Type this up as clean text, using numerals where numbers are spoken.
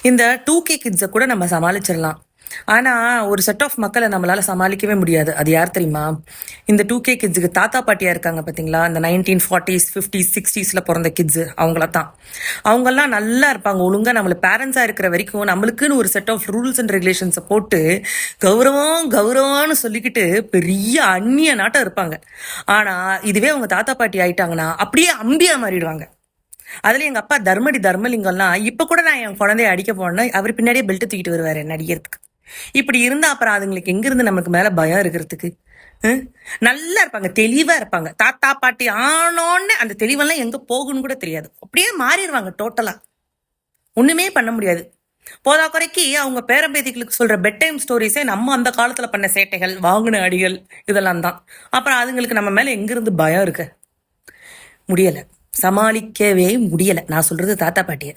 இந்த 2K கிட்ஸை கூட நம்ம சமாளிச்சிடலாம். ஆனா ஒரு செட் ஆஃப் மக்களை நம்மளால சமாளிக்கவே முடியாது. அது யார் தெரியுமா? இந்த 2K கிட்ஸுக்கு தாத்தா பாட்டியா இருக்காங்க பாத்தீங்களா? இந்த 1940s 50s 60ஸ்ல பிறந்த கிட்ஸ் அவங்கள தான். அவங்கெல்லாம் நல்லா இருப்பாங்க. ஒழுங்கா நம்மள பேரண்ட்ஸா இருக்கிற வரைக்கும் நம்மளுக்குன்னு ஒரு செட் ஆஃப் ரூல்ஸ் அண்ட் ரெகுலேஷன்ஸை போட்டு கௌரவம் கௌரவம்னு சொல்லிக்கிட்டு பெரிய அந்நிய நாட்டம் இருப்பாங்க. ஆனா இதுவே அவங்க தாத்தா பாட்டி ஆயிட்டாங்கன்னா அப்படியே அம்பியா மாறிடுவாங்க. அதுல எங்க அப்பா தர்மலிங்கம்லாம் இப்ப கூட நான் என் குழந்தைய அடிக்க போனேன்னா அவர் பின்னாடியே பெல்ட் தூக்கிட்டு வருவாரு என்ன அடிக்கிறதுக்கு. இப்படி இருந்தா அப்புறம் அதுங்களுக்கு எங்க இருந்து நமக்கு மேல பயம் இருக்கிறதுக்கு? நல்லா இருப்பாங்க, தெளிவா இருப்பாங்க. தாத்தா பாட்டி ஆனோன்னு அந்த தெளிவெல்லாம் எங்க போகுன்னு கூட தெரியாது. அப்படியே மாறிடுவாங்க டோட்டலா. ஒண்ணுமே பண்ண முடியாது. போதா குறைக்கு அவங்க பேரம்பேதிகளுக்கு சொல்ற பெட் டைம் ஸ்டோரிஸே நம்ம அந்த காலத்துல பண்ண சேட்டைகள், வாங்கின அடிகள் இதெல்லாம் தான். அப்புறம் அதுங்களுக்கு நம்ம மேல எங்க இருந்து பயம் இருக்கு? முடியல, சமாளிக்கவே முடியல. நான் சொல்றது தாத்தா பாட்டிய.